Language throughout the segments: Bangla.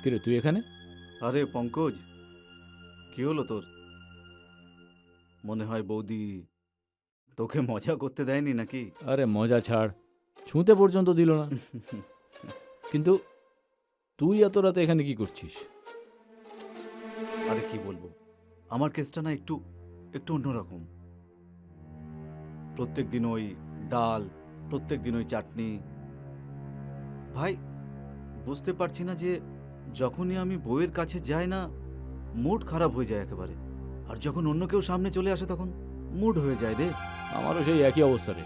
কিরে তুই এখানে? আরে পঙ্কজ, কি হলো তোর? মনে হয় বৌদি তোকে মজা করতে দেয়নি নাকি? আরে মজা ছাড়, ছুঁতে পর্যন্ত দিল না। কিন্তু তুই এত রাতে এখানে কি করছিস? আরে কি বলবো, আমার কেসটা না একটু একটু অন্যরকম। প্রত্যেক দিন ওই ডাল, প্রত্যেক দিন ওই চাটনি। ভাই, বুঝতে পারছি না যে যখনই আমি বউয়ের কাছে যাই না, মুড খারাপ হয়ে যায় একেবারে। আর যখন অন্য কেউ সামনে চলে আসে তখন মুড হয়ে যায় রে। আমারও সেই একই অবস্থা রে।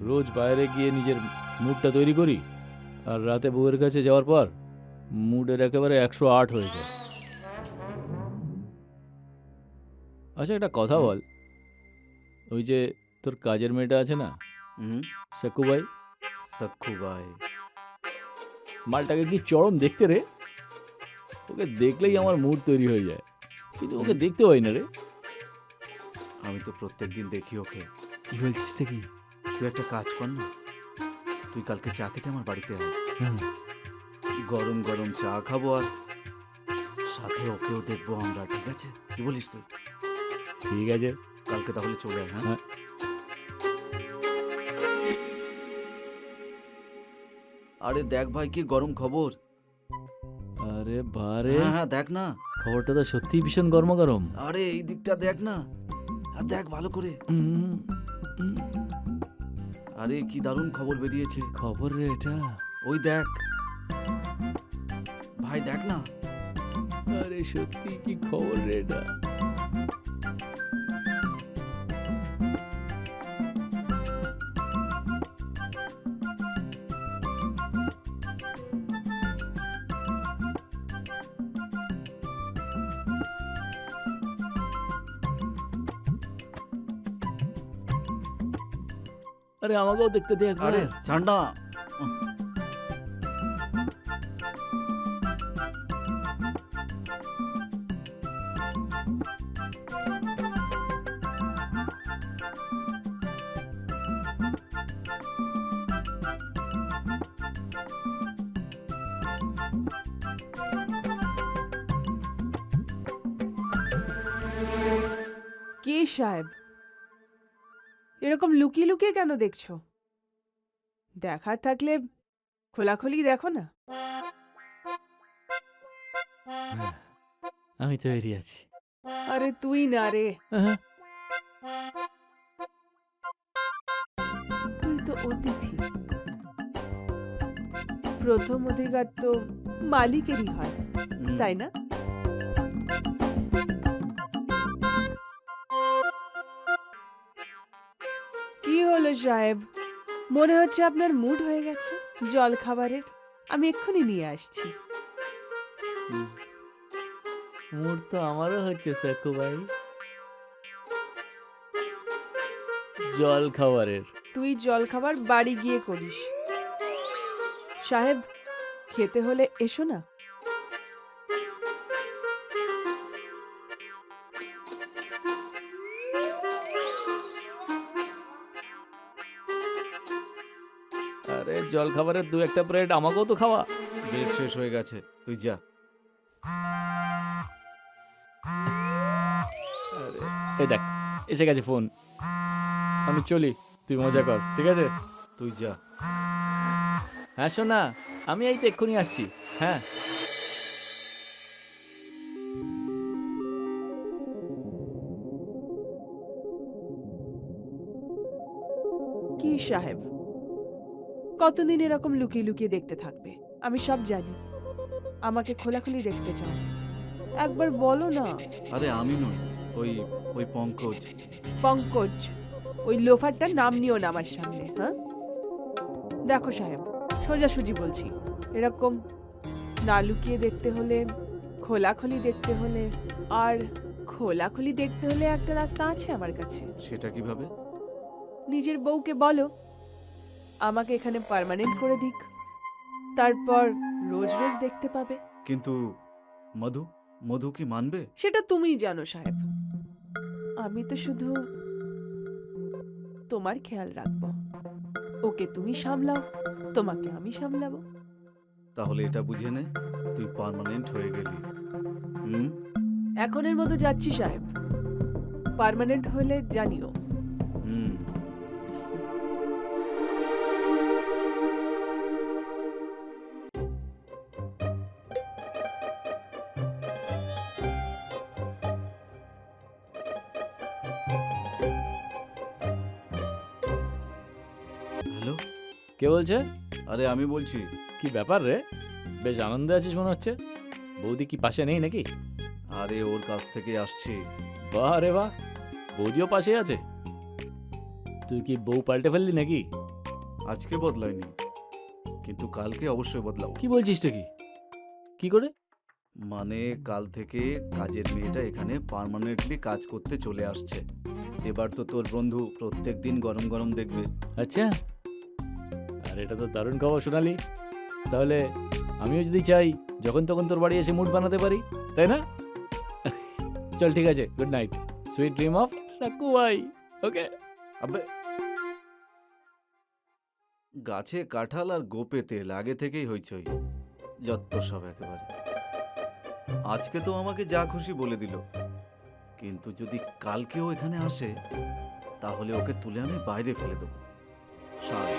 রোজ বাইরে গিয়ে নিজের মুডটা তৈরি করি, আর রাতে বউয়ের কাছে যাওয়ার পর মুডের একেবারে 108 হয়ে যায়। আচ্ছা একটা কথা বল, ওই যে তোর কাজের মেয়েটা আছে না, হুম, সাকু ভাই, সক্ষু ভাই। মালটাকে কি চরম দেখতে রে। ওকে দেখলেই আমার মুড তৈরি হয়ে যায়, কিন্তু ওকে দেখতে পাই না রে। আমি তো প্রত্যেক দিন দেখি ওকে। কি বলছিস কি? তুই একটা কাজ কর না, তুই কালকে চা খেতে আমার বাড়িতে আয়। হুম, গরম গরম চা খাবো আর সাথে ওকেও দেখবো আমরা, ঠিক আছে? কি বলিস তুই? ঠিক আছে। কালকে তাহলে চলে আয়। হ্যাঁ, হ্যাঁ। আরে দেখ ভাই, কি গরম খবর। আরে বারে, হ্যাঁ হ্যাঁ, দেখ না। খবরটা তো সত্যিই ভীষণ গরম গরম। আরে এই দিকটা দেখ না, হ্যাঁ দেখ ভালো করে। আরে কি দারুণ খবর বেরিয়েছে। খবর রে এটা? ওই দেখ ভাই, দেখ না। আরে সত্যি কি খবর রে এটা? আরে আমাকেও দেখতে দে একবার। আরে ছাড় না। কে সাহেব, এরকম লুকিয়ে লুকিয়ে কেন দেখছো? দেখার থাকলে খোলাখুলি দেখো না। হ্যাঁ, আমি তৈরি আছি। আরে তুই না রে, হ্যাঁ, তুই তো অতিথি। প্রথম অধিকার তো মালিকেরই হয়, তাই না? কি হলো সাহেব, মনে হচ্ছে আপনার মুড হয়ে গেছে জল খাবারের। আমি এক্ষুনি নিয়ে আসছি। মুড তো আমারও হচ্ছে সাকু ভাই, জল খাবারের। তুই জল খাবার বাড়ি গিয়ে করিস। সাহেব, খেতে হলে এসো না। আরে জল খাবারের দু একটা প্লেট আমাকেও তো খাওয়া। ডেট শেষ হয়ে গেছে, তুই যা। আরে এই দেখ, এসে গেছে ফোন। আমি চলি, তুই মজা কর, ঠিক আছে? তুই যা। হ্যাঁ শোনা, আমি এই তো এক্ষুনি আসছি। হ্যাঁ। কি সাহেব, কতদিন এরকম লুকিয়ে লুকিয়ে দেখতে থাকবে? আমি সব জানি। আমাকে খোলাখুলি দেখতে চাও, একবার বলো না। আরে আমি নই, ওই ওই পঙ্কজ। পঙ্কজ, ওই লোফারটার নাম নিও না আমার সামনে। হ্যাঁ, দেখো সাহেব, সোজাসুজি বলছি, এরকম না লুকিয়ে দেখতে হলে, খোলাখুলি দেখতে হলে, আর খোলাখুলি দেখতে হলে একটা রাস্তা আছে আমার কাছে। সেটা কিভাবে? নিজের বউকে বলো আমাকে এখানে পার্মানেন্ট করে দিক, তারপর রোজ রোজ দেখতে পাবে। কিন্তু মধু, মধু কি মানবে? সেটা তুমিই জানো সাহেব। আমি তো শুধু তোমার খেয়াল রাখবো। ওকে তুমি সামলাও, তোমাকে আমি সামলাবো। তাহলে এটা বুঝে নে, তুই পার্মানেন্ট হয়ে গেলি। হুম। এখনের মতো যাচ্ছি সাহেব, পার্মানেন্ট হলে জানিও। হুম। হ্যালো, কে বলছে? আরে আমি বলছি। কি ব্যাপার রে, বেশ আনন্দে আছিস মনে হচ্ছে। বৌদি কি পাশে নেই নাকি? আরে ওর কাছ থেকে আসছি। বাহ রে বাহ, বৌদিও পাশে আছে। তুই কি বউ পাল্টে ফেললি নাকি? আজকে বদলায়নি, কিন্তু কালকে অবশ্যই বদলাও। কি বলছিস কি? কি করে? মানে কাল থেকে কাজের মেয়েটা এখানে পার্মানেন্টলি কাজ করতে চলে আসছে। এবার তো তোর বন্ধু প্রত্যেক দিন গরম গরম দেখবে। আচ্ছা, আর এটা তো দারুণ খবর শোনালি। তাহলে আমিও যদি চাই যখন তখন তোর বাড়ি এসে মুড বানাতে পারি, তাই না? চল ঠিক আছে, good night, sweet dream of Saku ভাই। ওকে। আবে, গাছে কাঁঠাল আর গোপে তেল আগে থেকেই হইচই, যত সব একেবারে। আজকে তো আমাকে যা খুশি বলে দিল, কিন্তু যদি কালকেও এখানে আসে তাহলে ওকে তুলে আমি বাইরে ফেলে দেবো। শালা।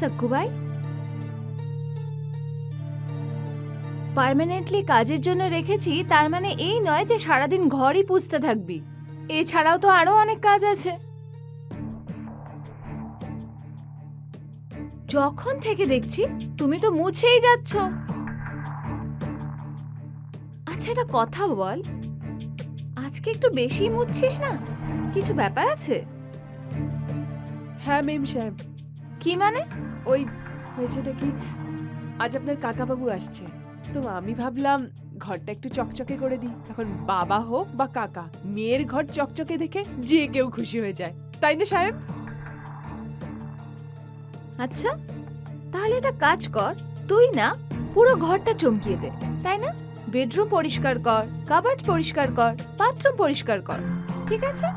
সাক্কু ভাই, পার্মানেন্টলি কাজের জন্য রেখেছি তার মানে এই নয় যে সারাদিন ঘরই পুছতে থাকবি। এছাড়াও তো আরো অনেক কাজ আছে। যখন থেকে দেখছি তুমি তো মুছেই যাচ্ছ। আচ্ছা, একটা কথা বল, আজকে একটু বেশি মুছছিস না? কিছু ব্যাপার আছে? হ্যাঁ মেম সাহেব। কি মানে? ওই হয়েছেটা কি, আজ আপনার কাকাবাবু আসছে, তো আমি ভাবলাম ঘরটা একটু চকচকে করে দিই। এখন বাবা হোক বা কাকা, মেয়ের ঘর চকচকে দেখে যে কেউ খুশি হয়ে যায়, তাই না সাহেব? আচ্ছা, তাহলে একটা কাজ কর, তুই না পুরো ঘরটা চমকিয়ে দে, তাই না? বেডরুম পরিষ্কার কর, কাবার্ড পরিষ্কার কর, বাথরুম পরিষ্কার কর, ঠিক আছে?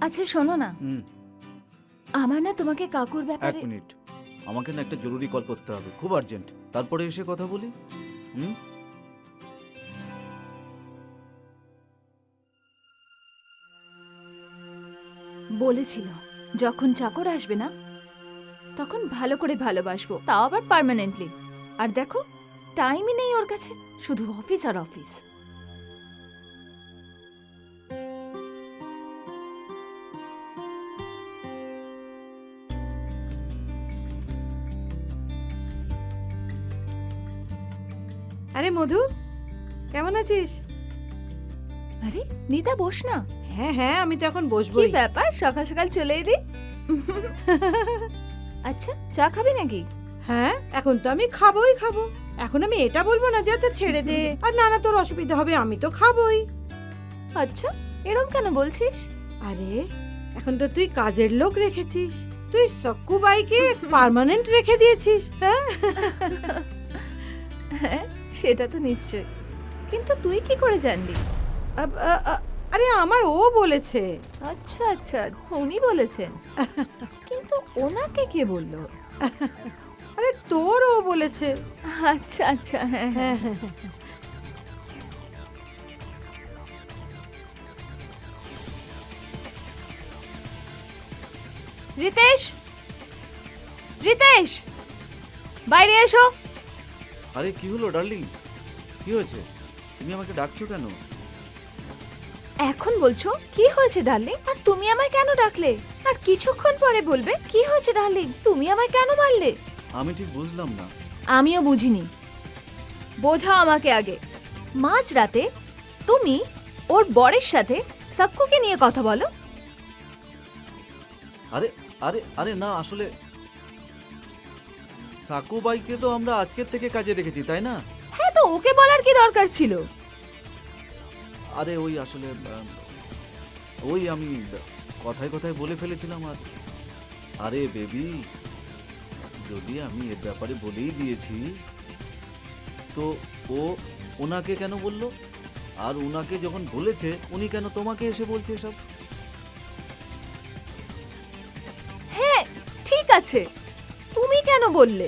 আচ্ছা শোনো না, হুম। আমার না তোমাকে কাকুর এক ব্যাপারে। মিনিট, আমাকে না একটা জরুরি কল করতে হবে, খুব আর্জেন্ট। তারপরে এসে কথা বলি। হুম। বলেছিল যখন চাকর আসবে না তখন ভালো করে ভালোবাসবো, তাও আবার পার্মানেন্টলি। আর দেখো, টাইমই নেই ওর কাছে, শুধু অফিস আর অফিস। আরে মধু, কেমন আছিস? আরে নিতা, বস না। হ্যাঁ হ্যাঁ, আমি তো এখন কি বসবোই। ব্যাপার, সকাল সকাল চলে এলি? আচ্ছা, চা খাবি নাকি? হ্যাঁ, এখন তো আমি খাবোই খাবো। এখন আমি এটা বলবো না যে আচ্ছা ছেড়ে দে, আর না না তোর অসুবিধা হবে, আমি তো খাবোই। আচ্ছা, এরকম কেন বলছিস? আরে এখন তো তুই কাজের লোক রেখেছিস, তুই সক্কু বাইকে পার্মানেন্ট রেখে দিয়েছিস। হ্যাঁ হ্যাঁ, সেটা তো নিশ্চয়, কিন্তু তুই কি করে জানলি? আরে আমার ও বলেছে। আচ্ছা আচ্ছা, উনি বলেছেন। কিন্তু ওনাকে কে বললো? আরে তোর ও বলেছে। আচ্ছা আচ্ছা, হ্যাঁ হ্যাঁ। হ্যাঁ হ্যাঁ হ্যাঁ। রিতেশ, রিতেশ, বাইরে এসো। আরে কি হলো ডার্লিং, কি হয়েছে? তুমি আমাকে ডাকছো কেন? এখন বলছো কি হয়েছে ডার্লিং, আর তুমি আমায় কেন ডাকলে? আর কিছুক্ষণ পরে বলবে কি হয়েছে ডার্লিং, তুমি আমায় কেন মারলে? আমি ঠিক বুঝলাম না। আমিও বুঝিনি, বোঝাও আমাকে আগে। মাঝরাতে তুমি ওর বরের সাথে সাক্কুকে নিয়ে কথা বলো? আরে আরে আরে না, আসলে সাকুবাইকে তো আমরা আজকের থেকে কাজে রেখেছি, তাই না? হ্যাঁ, তো ওকে বলার কি দরকার ছিল? আরে ওই আসলে ওই আমি কথায় কথায় বলে ফেলেছিলাম। আর আরে বেবি, যদি আমি এর ব্যাপারে বলেই দিয়েছি তো ও ওনাকে কেন বললো? আর ওনাকে যখন বলেছে উনি কেন তোমাকে এসে বলছে এসব? হ্যাঁ ঠিক আছে, তুমি কেন বললে?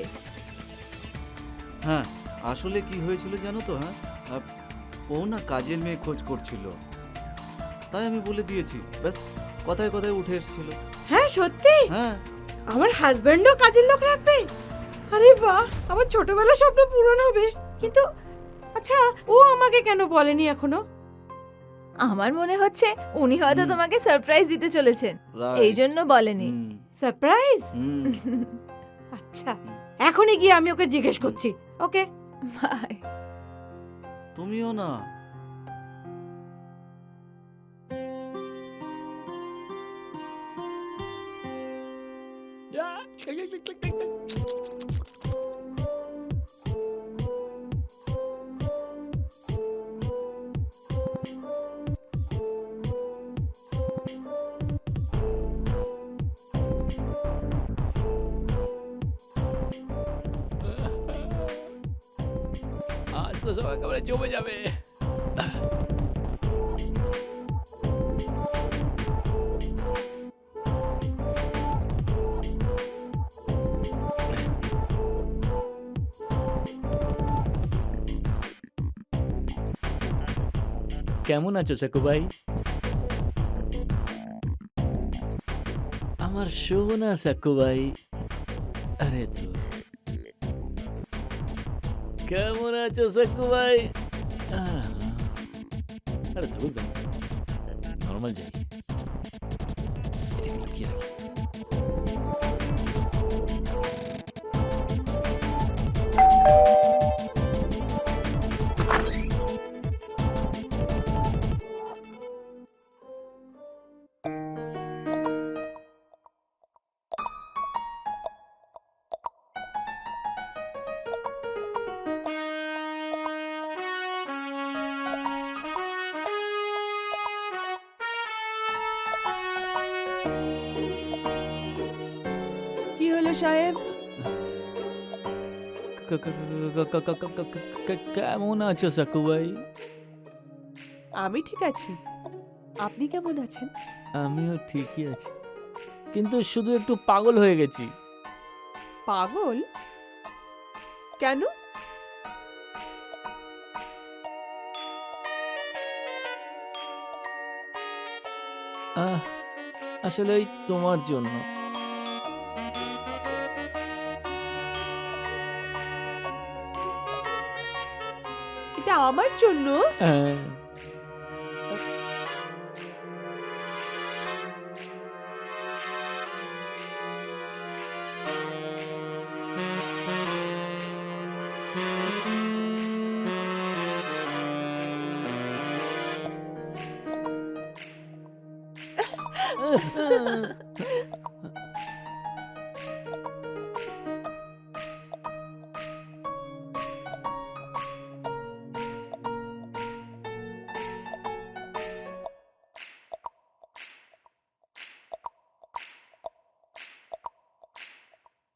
হ্যাঁ, আসলে কি হয়েছিল জানো তো? হ্যাঁ, ও না কাজের মেয়ে খোঁজ করছিল, তাই আমি বলে দিয়েছি। ব্যাস, কথায় কথায় উঠে এসেছিল। হ্যাঁ সত্যি? হ্যাঁ, আমার হাজবেন্ডও কাজের লোক রাখবে? আরে বাহ, আমার ছোটবেলা স্বপ্ন পূরণ হবে। কিন্তু আচ্ছা, ও আমাকে কেন বলেনি এখনো? আমার মনে হচ্ছে উনি হয়তো হুম। তোমাকে সারপ্রাইজ দিতে চলেছেন, right. এই জন্য বলেনি। হুম, সারপ্রাইজ? হুম। আচ্ছা, এখনই গিয়ে আমি ওকে জিজ্ঞেস করছি। ওকে। বাই। তুমিও না। আজ তো সব একেবারে জমে যাবে। কেমন আছো সাকু ভাই? আমার সোনা সাকু ভাই। আরে তো কেমন আছো সাকু ভাই? আরে ধরুন নর্মাল যাই, এটাকে লুকিয়ে রাখি। কি হলো সাহেব? কেমন আছো সাকু ভাই? আমি ঠিক আছি, আপনি কেমন আছেন? আমিও ঠিকই আছি, কিন্তু শুধু একটু পাগল হয়ে গেছি। পাগল কেন? আসলে ওই তোমার জন্য। এটা আমার জন্য? হ্যাঁ,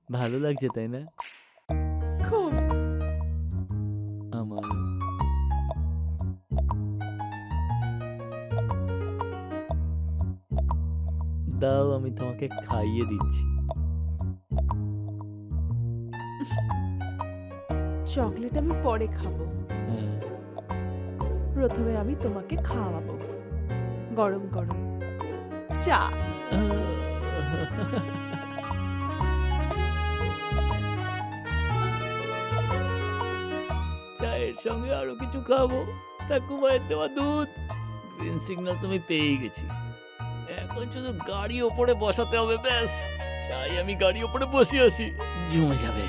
ভালো লাগছে তাই না? খুব। আমার দাও, আমি তোমাকে খাইয়ে দিচ্ছি। চকলেট আমি পরে খাবো, হ্যাঁ। প্রথমে আমি তোমাকে খাওয়াবো গরম গরম চা। চায়ের সঙ্গে আরো কিছু খাবো। সাকুবাইয়ের দেওয়া দুধ। গ্রিন সিগন্যাল তুমি পেয়ে গেছি, এখন শুধু গাড়ি ওপরে বসাতে হবে, ব্যাস। চাই আমি গাড়ি ওপরে বসে আসি, জমে যাবে।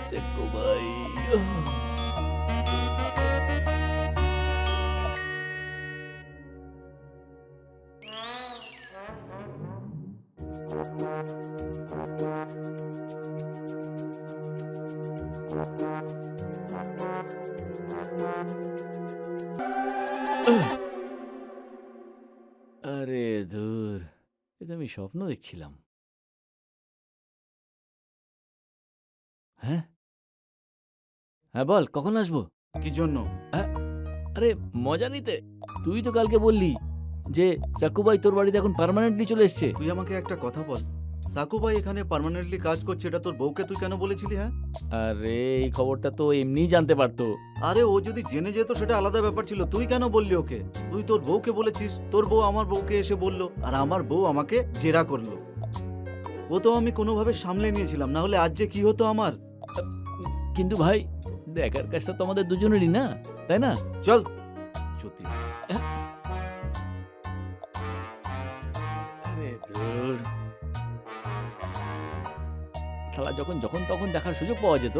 সাকুবাই, আরে ধুর, এ তো আমি স্বপ্ন দেখছিলাম। হ্যাঁ হ্যাঁ, বল কখন আসবো? কি জন্য? আরে মজা নিতে। তুই তো কালকে বললি যে সাকুবাই তোর বাড়িতে এখন পার্মানেন্টলি চলে এসছে। তুই আমাকে একটা কথা বল, সাকুবাই এখানে পার্মানেন্টলি কাজ করছে, এটা তোর বউকে তুই কেন বলেছিলি? হ্যাঁ, আরে এই খবরটা তো এমনিই জানতে পারতো। আরে ও যদি জেনে যেত সেটা আলাদা ব্যাপার ছিল, তুই কেন বললি ওকে? তুই তোর বউকে বলেছিস, তোর বউ আমার বউকে এসে বলল, আর আমার বউ আমাকে জেরা করলো। ও তো আমি কোনোভাবে সামলে নিয়েছিলাম, না হলে আজ যে কি হতো আমার। কিন্তু ভাই, দেখার কাজটা তো আমাদের দুজনেরই না, তাই না? চল জ্যোতি। আরে ধুর, শালা যখন যখন তখন দেখার সুযোগ পাওয়া যেত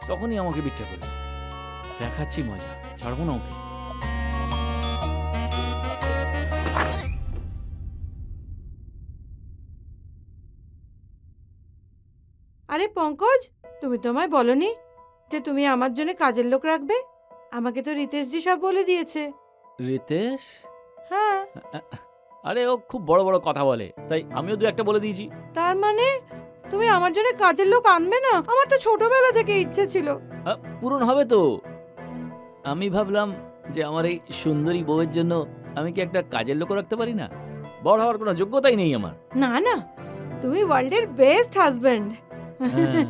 তখনই আমাকে বিট্টা করলো। দেখাচ্ছি মজা, ছাড়বো না ওকে। আরে পঙ্কজ, তুমি তো আমায় বলনি যে তুমি আমার জন্য কাজের লোক রাখবে। আমাকে তো রিতেশজি সব বলে দিয়েছে। রিতেশ? হ্যাঁ, আরে ও খুব বড় বড় কথা বলে, তাই আমিও দু একটা বলে দিয়েছি। তার মানে তুমি আমার জন্য কাজের লোক আনবে না? আমার তো ছোটবেলা থেকে ইচ্ছে ছিল। পূরণ হবে তো। আমি ভাবলাম যে আমার এই সুন্দরী বউয়ের জন্য আমি কি একটা কাজের লোক রাখতে পারি না? বড় হওয়ার কোনো যোগ্যতাই নেই আমার। না না, তুমি ওয়ার্ল্ডের বেস্ট হাজবেন্ড। হ্যাঁ,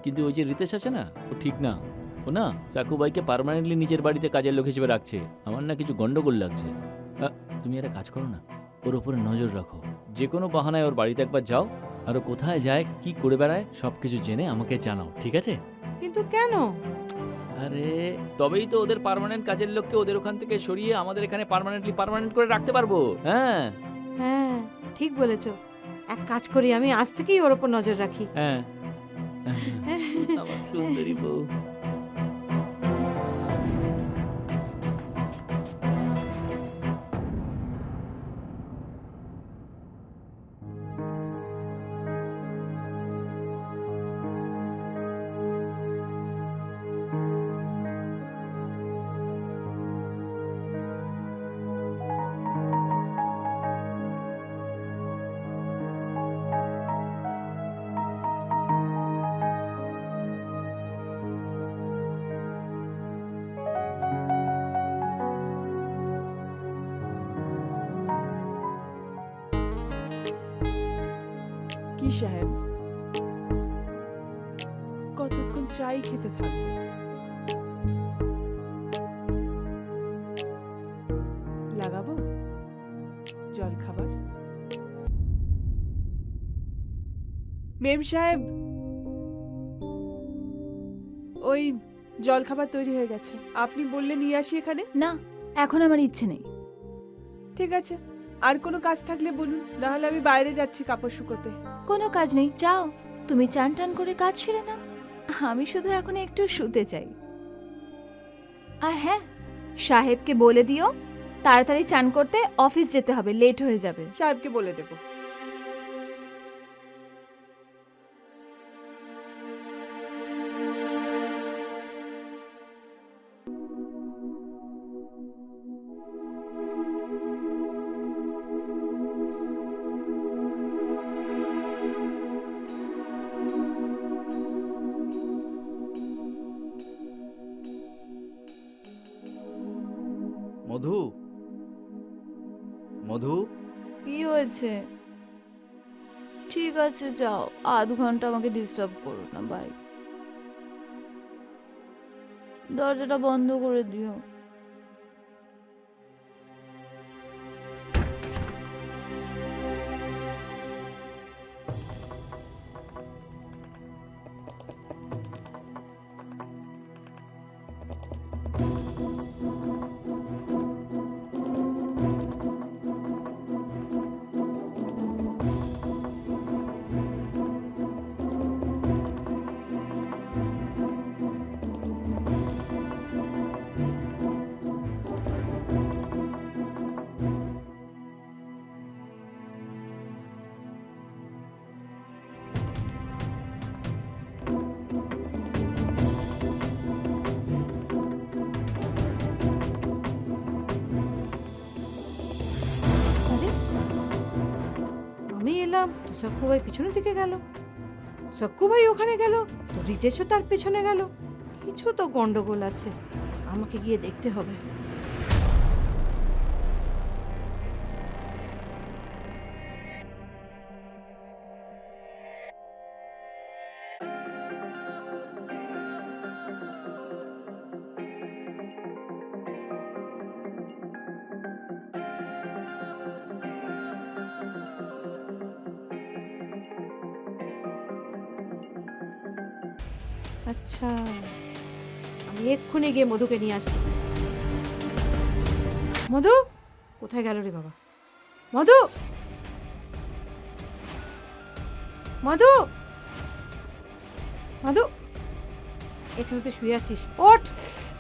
কিন্তু ওই যে রিতেশ আছে না, ও ঠিক না। ও না সাকুবাইকে পার্মানেন্টলি নিজের বাড়িতে কাজের লোক হিসেবে রাখছে। আমার না কিছু গন্ডগোল লাগছে। তুমি একটা কাজ করো না, ওর উপরে নজর রাখো। যে কোনো বাহানায় ওর বাড়িতে একবার যাও, আর ও কোথায় যায়, কি করে বেড়ায়, সবকিছু জেনে আমাকে জানাও, ঠিক আছে? কিন্তু কেন? আরে তবেই তো ওদের পার্মানেন্ট কাজের লোককে ওদের ওখান থেকে সরিয়ে আমাদের এখানে পার্মানেন্ট করে রাখতে পারবো। হ্যাঁ হ্যাঁ, ঠিক বলেছো। এক কাজ করি, আমি আজ থেকেই ওর উপর নজর রাখি। হ্যাঁ, আমার সুন্দরী বউ। কি সাহেব, কতক্ষণ চাই খেতে থাকবে? লাগাবো জল খাবার? মেম সাহেব, ওই জল খাবার তৈরি হয়ে গেছে, আপনি বললে নিয়ে আসি এখানে। না, এখন আমার ইচ্ছে নেই। ঠিক আছে, আর কোনো কাজ থাকলে বলুন, না হলে আমি বাইরে যাচ্ছি কাপড় শুকোতে। কোনো কাজ নেই, যাও তুমি চান টান করে কাজ সেরে নাও। আমি শুধু এখন একটু শুতে চাই। আর হ্যাঁ, সাহেবকে বলে দিও তাড়াতাড়ি চান করতে, অফিস যেতে হবে, লেট হয়ে যাবে। সাহেবকে বলে দেবো। মধু, মধু, কি হয়েছে? ঠিক আছে যাও, আধ ঘন্টা আমাকে ডিস্টার্ব করো না, বাই। দরজাটা বন্ধ করে দিও। আরে আমি এলাম তো সক্কু ভাই পিছনের দিকে গেল, সক্কু ভাই ওখানে গেল তো রিতেশও তার পেছনে গেল। কিছু তো গন্ডগোল আছে, আমাকে গিয়ে দেখতে হবে। আচ্ছা, আমি এক্ষুনি গিয়ে মধুকে নিয়ে আসছি। মধু কোথায় গেল রে বাবা? মধু, মধু, মধু, এখানে তো শুয়ে আছিস, ওঠ।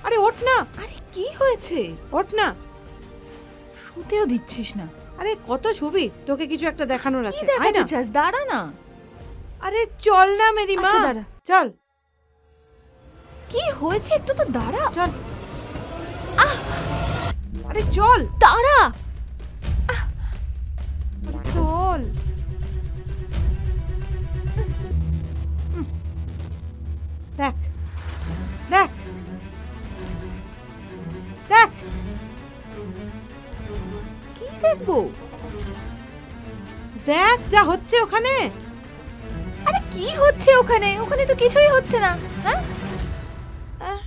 আরে ওঠ না, আরে কি হয়েছে? ওঠ না। শুতেও দিচ্ছিস না। আরে কত শুবি, তোকে কিছু একটা দেখানোর কি আছে, আয় দেখাতে না। চাস? দাঁড়া না। আরে চল না মেরি মা, আচ্ছা, দাঁড়া। চল কি হয়েছে একটু তো দাঁড়া। চল। আরে চল, দাঁড়া। আরে চল। দেখ দেখ দেখ, কি দেখবো? দেখ যা হচ্ছে ওখানে। আরে কি হচ্ছে ওখানে? ওখানে তো কিছুই হচ্ছে না। হ্যাঁ, আহ,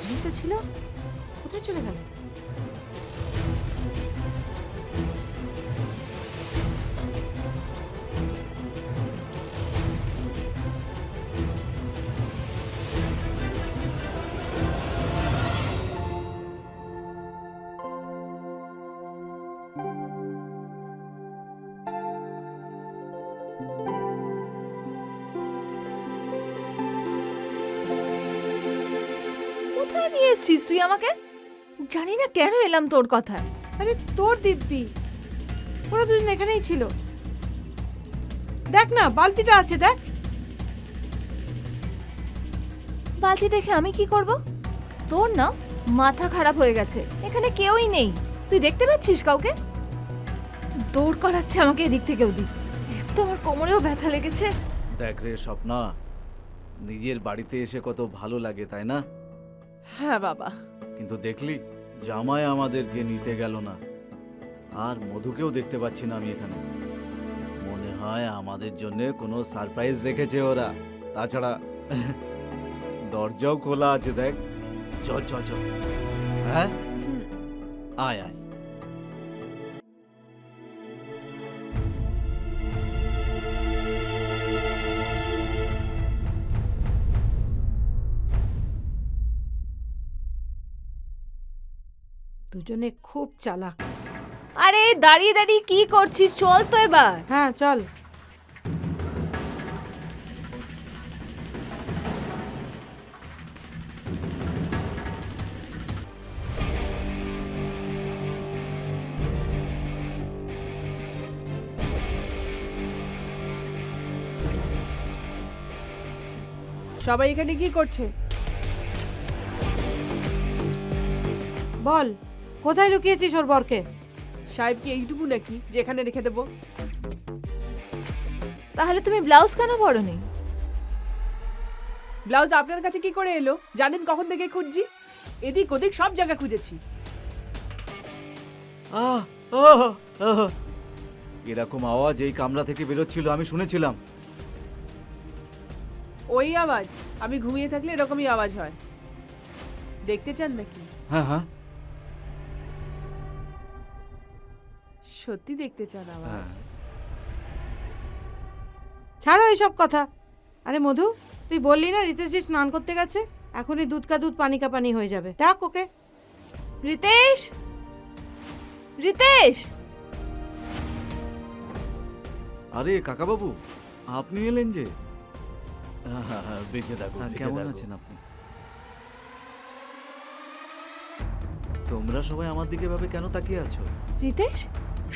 এখানেই তো ছিল, কোথায় চলে গেল? কোথায় নিয়ে এসেছিস তুই আমাকে? জানি না কেন এলাম তোর কথায়। আরে তোর দিব্যি, ওরা দুজন এখানেই ছিল। দেখ না, বালতিটা আছে, দেখ। বালতি দেখে আমি কি করব? তোর না মাথা খারাপ হয়ে গেছে। এখানে কেউই নেই, তুই দেখতে পাচ্ছিস কাউকে? দৌড় করাচ্ছে আমাকে এদিক থেকে ওদিক। একটু আমার কোমরেও ব্যথা লেগেছে। দেখ রে স্বপ্না, নিজের বাড়িতে এসে কত ভালো লাগে তাই না? হ্যাঁ বাবা, কিন্তু দেখলি জামাই আমাদেরকে নিতে গেল না, আর মধুকেও দেখতে পাচ্ছি না আমি এখানে। মনে হয় আমাদের জন্য কোনো সারপ্রাইজ রেখেছে ওরা। তাছাড়া দরজাও খোলা আছে, দেখ। চল চল চল, হ্যাঁ আয় আয়। দুজনে খুব চালাক। আরে দাঁড়িয়ে দাঁড়িয়ে কি করছিস? চল তো এবার। হ্যাঁ চল। সবাই এখানে কি করছে? বল, কোথায় লুকিয়েছিস ওর বরকে? সাহেব কি এইটুকু নাকি যে এখানে রেখে দেবো? তাহলে তুমি ব্লাউজ কেন পরোনি? ব্লাউজ আপনার কাছে কি করে এলো? জানেন কখন থেকে খুঁজছি? এদিক ওদিক সব জায়গা খুঁজেছি। আহ আহ, আহ। এরকম আওয়াজ এই কামরা থেকে বেরোচ্ছিল, আমি শুনেছিলাম। ওই আওয়াজ? আমি ঘুমিয়ে থাকলে এরকমই আওয়াজ হয়। দেখতে চান নাকি? হ্যাঁ হ্যাঁ সত্যি দেখতে চান আওয়াজ? হ্যাঁ। ছাড়ো এইসব কথা। আরে মধু, তুই বললি না রিতেশজি স্নান করতে গেছে? এখনই দুধ কা দুধ পানি কা পানি হয়ে যাবে। ডাক ওকে। রিতেশ, রিতেশ! আরে কাকাবাবু, আপনি এলেন যে? বেঁচে থাকো। কেমন আছেন আপনি? তোমরা সবাই আমার দিকে ভাবে কেন তাকিয়ে আছো? রিতেশ,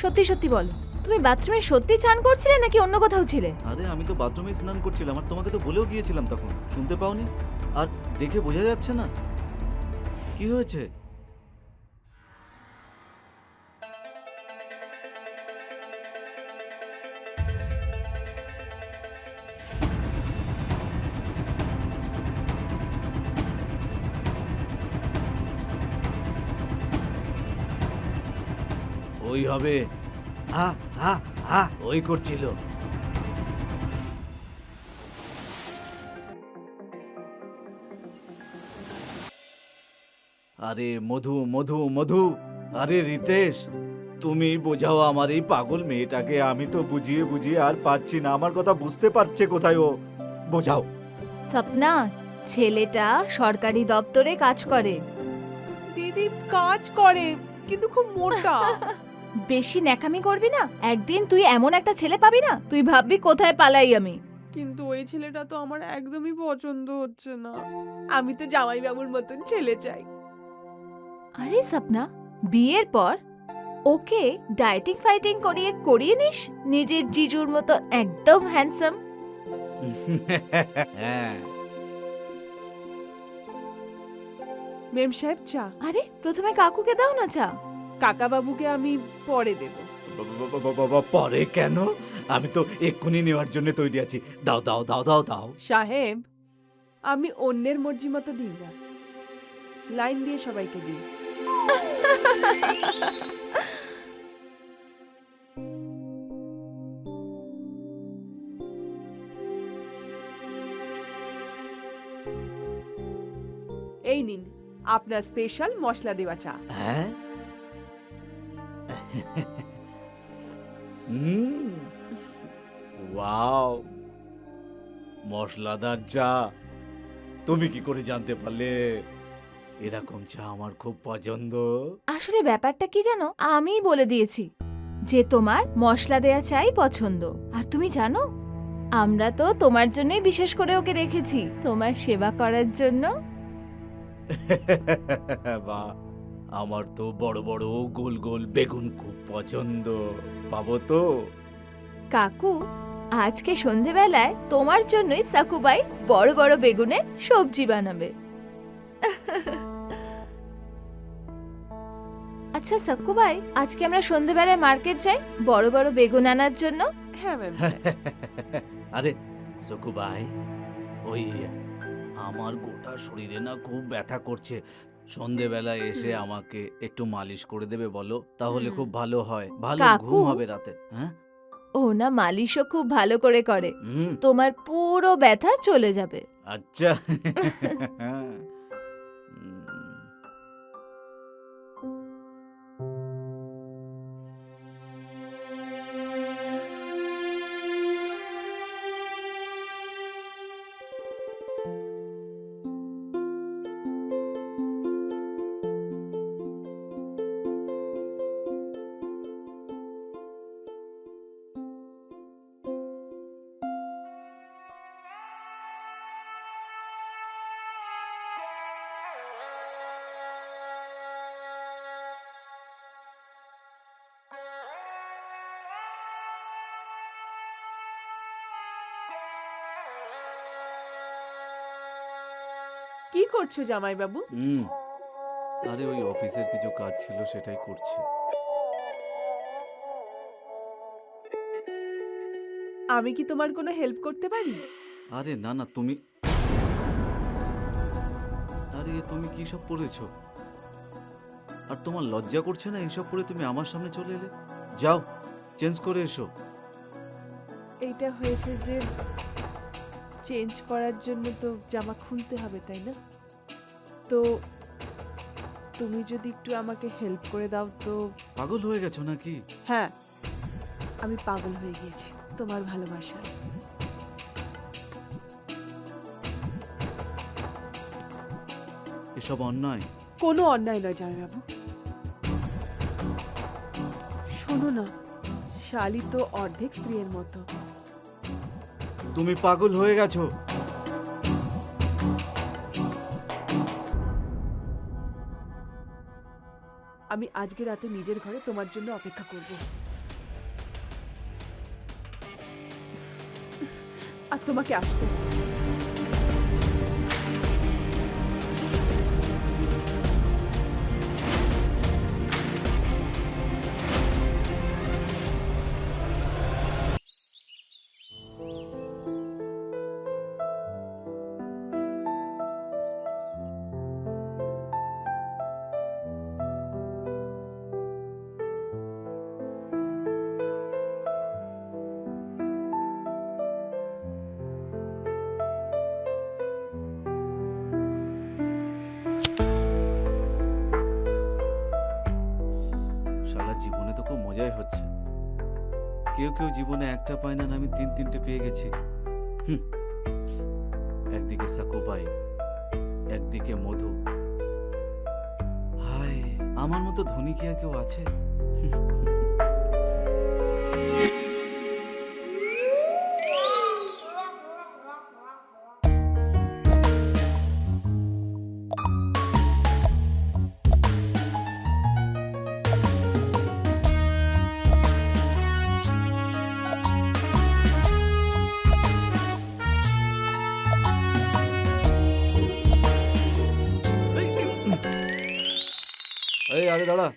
সত্যি সত্যি বলো, তুমি বাথরুমে সত্যি চান করছিলে নাকি অন্য কোথাও ছিলে? আরে আমি তো বাথরুমে স্নান করছিলাম, আর তোমাকে তো বলেও গিয়েছিলাম তখন, শুনতে পাওনি? আর দেখে বোঝা যাচ্ছে না? কি হয়েছে? ওই হবে। ওই করছিল। আরে মধু মধু মধু, আরে রিতেশ, তুমি বোঝাও আমার এই পাগল মেয়েটাকে। আমি তো বুঝিয়ে বুঝিয়ে আর পাচ্ছি না, আমার কথা বুঝতে পারছে কোথায় ও? বোঝাও। স্বপ্না, ছেলেটা সরকারি দপ্তরে কাজ করে। দিদি কাজ করে কিন্তু খুব মোটা। বেশি ন্যাকামি করবি না, একদিন তুই এমন একটা ছেলে পাবি না, তুই ভাববি কোথায় পালাই আমি। কিন্তু ওই ছেলেটা তো আমার একদমই পছন্দ হচ্ছে না। আমি তো জামাইবাবুর মতন ছেলে চাই। আরে স্বপ্না, বিয়ের পর ওকে ডায়েটিং ফাইটিং করিয়ে নিস নিজের জিজুর মতো একদম হ্যান্ডসাম। হ্যাঁ। মেম সাহেব চা। আরে প্রথমে কাকুকে দাও না চা। কাকা বাবুকে আমি পরে দেব। পরে কেন? আমি তো এক্ষুনি নেওয়ার জন্য তৈরি আছি। দাও দাও দাও দাও দাও। সাহেব, আমি অন্যের মর্জি মতো দিই না, লাইন দিয়ে সবাইকে দিই। এই নিন আপনার স্পেশাল মশলা দেওয়া চা। হ্যাঁ। ওয়াও, মশলাদার চা। তুমি কি করে জানতে পারলে? এরকম চা আমার খুব পছন্দ। আসলে ব্যাপারটা কি জানো, আমিই বলে দিয়েছি যে তোমার মশলা দেয়া চাই পছন্দ। আর তুমি জানো, আমরা তো তোমার জন্যই বিশেষ করে ওকে রেখেছি, তোমার সেবা করার জন্য। বাহ, আমার তো বড় বড় গোল গোল বেগুন খুব পছন্দ। পাবো তো? কাকু, আজকে সন্ধেবেলায় তোমার জন্যই সাকুবাই বড় বড় বেগুনের সবজি বানাবে। আচ্ছা সাকুবাই, আজকে আমরা সন্ধেবেলায় মার্কেট যাই বড় বড় বেগুন আনার জন্য। হ্যাঁ ম্যাম। আরে সকু ভাই, ওই আমার গোটা শরীরে না খুব ব্যথা করছে। সন্ধেবেলায় এসে আমাকে একটু মালিশ করে দেবে বলো, তাহলে খুব ভালো হয়। ভালো কাকু? ঘুম হবে রাতে। হ্যাঁ। ও না, মালিশও খুব ভালো করে করে, হুম। তোমার পুরো ব্যথা চলে যাবে। আচ্ছা। কি করছো জামাইবাবু? আরে ওই অফিসের কিছু কাজ ছিল, সেটাই করছি। আমি কি তোমার কোনো হেল্প করতে পারি? আরে না না, তুমি আরে তুমি কি সব পড়েছো? আর তোমার লজ্জা করছে না এইসব পরে তুমি আমার সামনে চলে এলে? যাও, চেঞ্জ করে এসো। এইটা হয়েছে যে চেঞ্জ করার জন্য তো জামা খুলতে হবে, তাই না? তো তুমি যদি একটু আমাকে হেল্প করে দাও তো। পাগল হয়ে গেছো নাকি? হ্যাঁ, আমি পাগল হয়ে গিয়েছি তোমার ভালোবাসায়। এসব অন্যায়। কোনো অন্যায় নয় জামাইবাবু। শোনো না, শালি তো অর্ধেক স্ত্রীর মতো। তুমি পাগল হয়ে গেছো। আমি আজকে রাতে নিজের ঘরে তোমার জন্য অপেক্ষা করব। আর তোমাকে আসতে হবে। শালা জীবনে তো খুব মজাই হচ্ছে। কেউ কেউ জীবনে একটা পায় না, আমি 3-3টে পেয়ে গেছি। হুম। একদিকে সাকুবাই, একদিকে মধু। হায়, আমার মতো ধনী কি আর কেউ আছে? এই আরে দাঁড়া।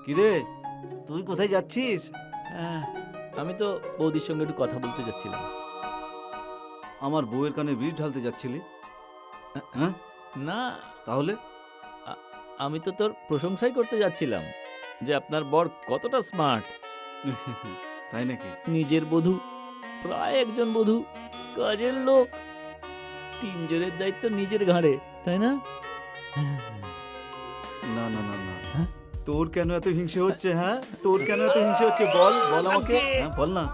কিরে, তুই কোথায় যাচ্ছিস? হ্যাঁ, আমি তো বৌদির সঙ্গে একটু কথা বলতে যাচ্ছিলাম। আমার বউয়ের কানে বিষ ঢালতে যাচ্ছিলি? হ্যাঁ, না, তাহলে? আমি তো তোর প্রশংসাই করতে যাচ্ছিলাম যে আপনার বর কতটা স্মার্ট। তাই নাকি? নিজের বধূ, প্রায় একজন বধূ, কাজের লোক, তিনজনের দায়িত্ব নিজের ঘাড়ে, তাই না? না না না না, হ্যাঁ? তোর কেন এত হিংসে হচ্ছে? হ্যাঁ, তোর কেন এত হিংসে হচ্ছে? বল বল আমাকে। লাগছে। হ্যাঁ, বল না,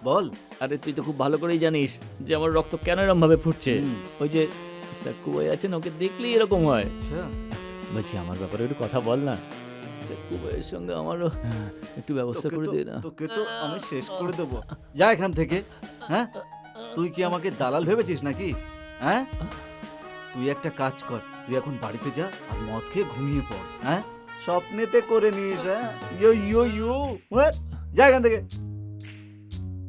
বল। আরে তুই তো খুব ভালো করেই জানিস যে আমার রক্ত কেন এরম ভাবে ফুটছে। হুম, ওই যে সাক্কু ভাই আছেন, ওকে দেখলেই এরকম হয়। আচ্ছা। বলছি আমার ব্যাপারে একটু কথা বল না। সাক্কু ভাইয়ের সঙ্গে আমারও একটু ব্যবস্থা করে দে না। তোকে তো আমি শেষ করে দেবো। যা এখান থেকে। হ্যাঁ, তুই কি আমাকে দালাল ভেবেছিস নাকি? হ্যাঁ, তুই একটা কাজ কর, তুই এখন বাড়িতে যা আর মদ খেয়ে ঘুমিয়ে পড়। হ্যাঁ, স্বপ্নেতে করে নিস। হ্যাঁ, ইয়ো ইয়ো ইয়ো। যা এখান থেকে।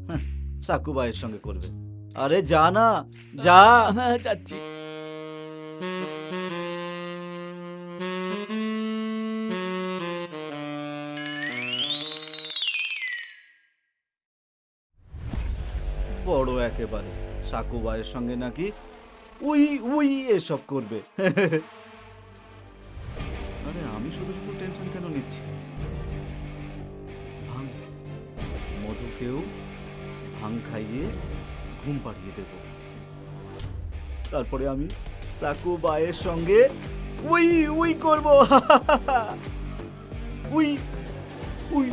হ্যাঁ, সাকু ভাইয়ের সঙ্গে করবে। আরে যা না, যা। হ্যাঁ, যাচ্ছি। বড় একেবারে সাকু ভাইয়ের সঙ্গে নাকি উই উই এসব করবে। আরে আমি শুধু শুধু টেনশন কেন নিচ্ছি? ভাঙ, মধুকেও ভাঙ খাইয়ে ঘুম পাড়িয়ে দেব। তারপরে আমি সাকু ভাইয়ের সঙ্গে উই উই করব। We we.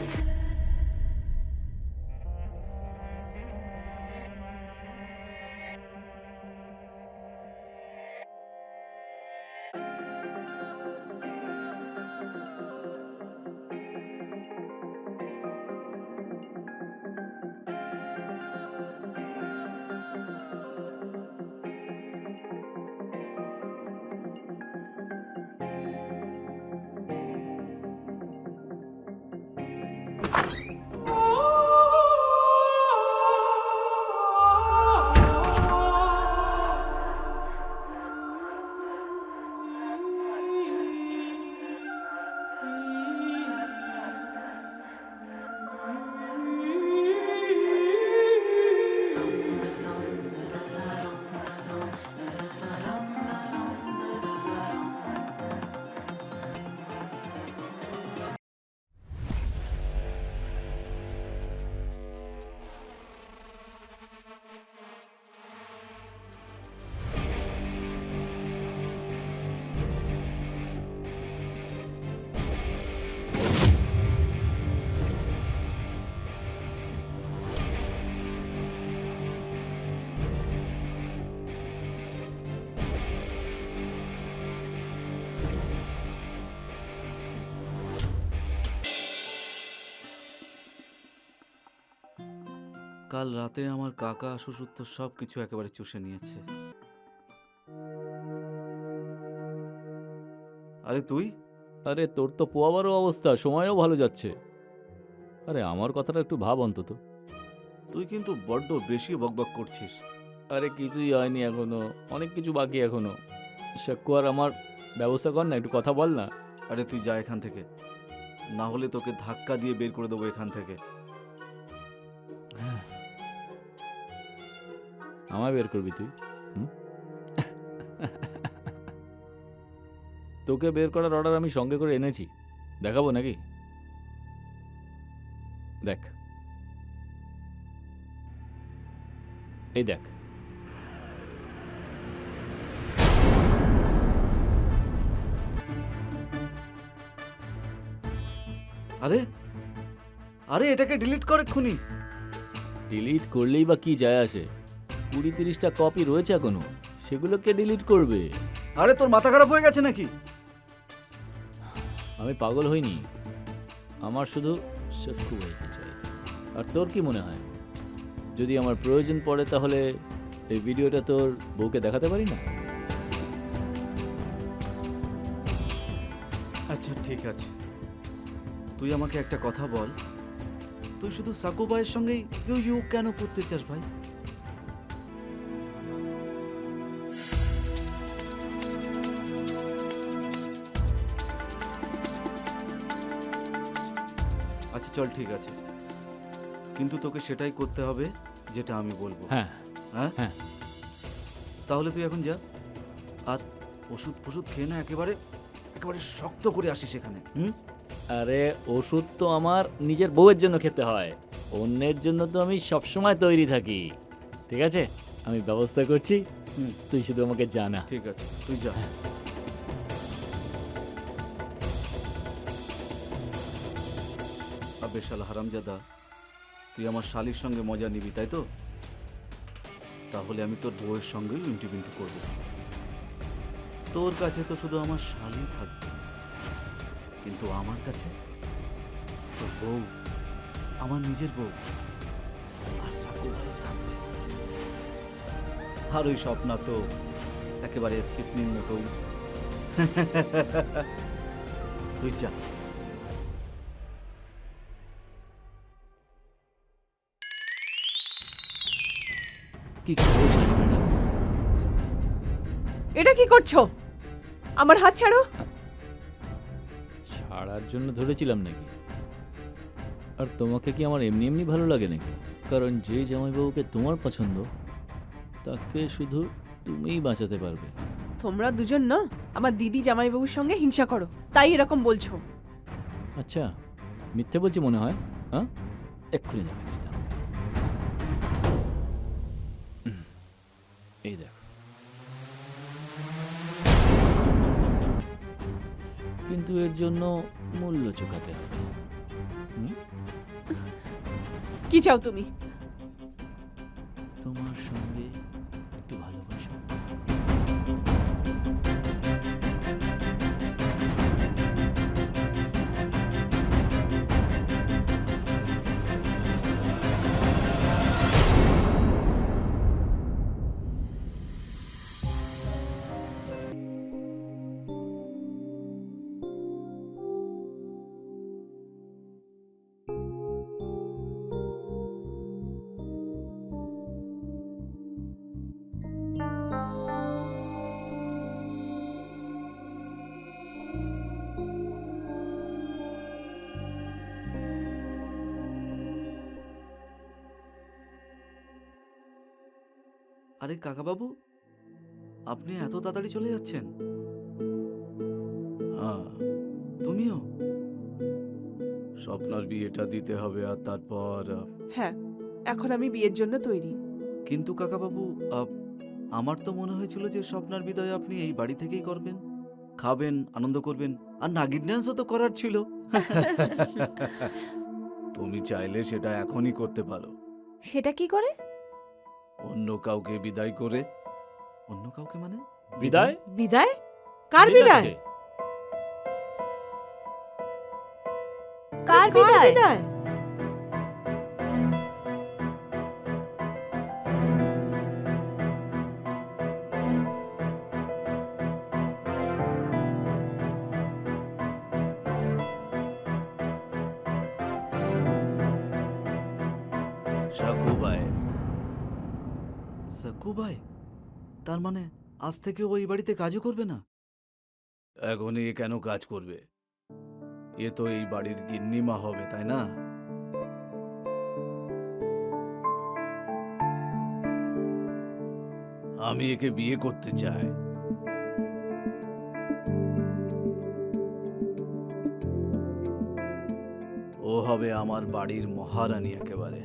কাল রাতে আমার কাকা শ্বশুর তো সব কিছু একেবারে চুষে নিয়েছে। আরে তুই? আরে তোর তো পোয়াবারও অবস্থা, সময়ও ভালো যাচ্ছে। আরে আমার কথাটা একটু ভাব অন্তত। তুই কিন্তু বড্ড বেশি বকবক করছিস। আরে কিছুই হয়নি এখনো, অনেক কিছু বাকি এখনো। সাক্কু আর আমার ব্যবস্থা কর না, একটু কথা বল না। আরে তুই যা এখান থেকে, না হলে তোকে ধাক্কা দিয়ে বের করে দেবো এখান থেকে। আমায় বের করবি তুই? তোকে বের করার অর্ডার আমি সঙ্গে করে এনেছি, দেখাবো নাকি? দেখ, এই দেখ। আরে আরে এটাকে ডিলিট কর এক্ষুনি। ডিলিট করলেই বা কি যায় আসে? 20-30টা কপি রয়েছে এখনো, সেগুলোকে ডিলিট করবে। আরে তোর মাথা খারাপ হয়ে গেছে নাকি? আমি পাগল হইনি, আমার শুধু সাক্কু ভাইকে চাই। আর তোর কি মনে হয়, যদি আমার প্রয়োজন পড়ে তাহলে এই ভিডিওটা তোর বউকে দেখাতে পারি না? আচ্ছা ঠিক আছে, তুই আমাকে একটা কথা বল, তুই শুধু সাকু ভাইয়ের সঙ্গেই ইউ ইউ কেন করতে চাস ভাই? আচ্ছা চল ঠিক আছে, কিন্তু তোকে সেটাই করতে হবে যেটা আমি বলবো। হ্যাঁ হ্যাঁ হ্যাঁ। তাহলে তুই এখন যা, আর ওষুধ ফষুধ খেয়ে না একেবারে একেবারে শক্ত করে আসিস এখানে। আরে ওষুধ তো আমার নিজের বউয়ের জন্য খেতে হয়, অন্যের জন্য তো আমি সবসময় তৈরি থাকি। ঠিক আছে, আমি ব্যবস্থা করছি, তুই শুধু আমাকে জানা। ঠিক আছে তুই যা। আবে শালা হারামজাদা, তুই আমার শালির সঙ্গে মজা নিবি তাই তো? তাহলে আমি তোর বউয়ের সঙ্গেই ইন্টু বিন্টু করবো। তোর কাছে তো শুধু আমার শালি থাকবে, কিন্তু আমার কাছে তোর বউ, আমার নিজের বউ আর সাকু ভাইও থাকবে। আর ওই স্বপ্না তো একেবারে স্টিফনির মতোই। তুই যা। কি খবর শালী ম্যাডাম? এটা কি করছো? আমার হাত ছাড়ো। ছাড়ার জন্য ধরেছিলাম নাকি? আর তোমাকে কি আমার এমনি এমনি ভালো লাগে নাকি? কারণ যে জামাইবাবুকে তোমার পছন্দ তাকে শুধু তুমিই বাঁচাতে পারবে। তোমরা দুজন না আমার দিদি জামাইবাবুর সঙ্গে হিংসা করো, তাই এরকম বলছো। আচ্ছা, মিথ্যে বলছি মনে হয়? হ্যাঁ, এক্ষুনি দেখাচ্ছি। দাঁড়াও। এই দেখ, কিন্তু এর জন্য মূল্য চুকাতে হবে। কি চাও তুমি? তোমার সঙ্গে একটু ভালোবাসা। আরে কাকাবাবু, আপনি এত তাড়াতাড়ি চলে যাচ্ছেন? হ্যাঁ, তুমিও? স্বপ্নার বিয়েটা দিতে হবে আর তারপর হ্যাঁ, এখন আমি বিয়ের জন্য তৈরি। কিন্তু কাকাবাবু, আমার তো মনে হয়েছিল যে স্বপ্নার বিদায় আপনি এই বাড়ি থেকেই করবেন, খাবেন, আনন্দ করবেন, আর নাগিন ডান্সও তো করার ছিল। তুমি চাইলে সেটা এখনই করতে পারো। সেটা কি করে? অন্য কাউকে বিদায় করে। অন্য কাউকে মানে? বিদায়? বিদায়? কার বিদায়? কার কার বিদায়? বিদায়? সাকুবাইয়ের। সাকুবাই? তার মানে আজ থেকে ও এই বাড়িতে কাজও করবে না? এখন এ কেন কাজ করবে? এ তো এই বাড়ির গিন্নিমা হবে, তাই না? আমি একে বিয়ে করতে চাই। ও হবে আমার বাড়ির মহারানী একেবারে।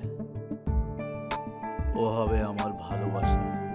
ও হবে আমার ভালোবাসা।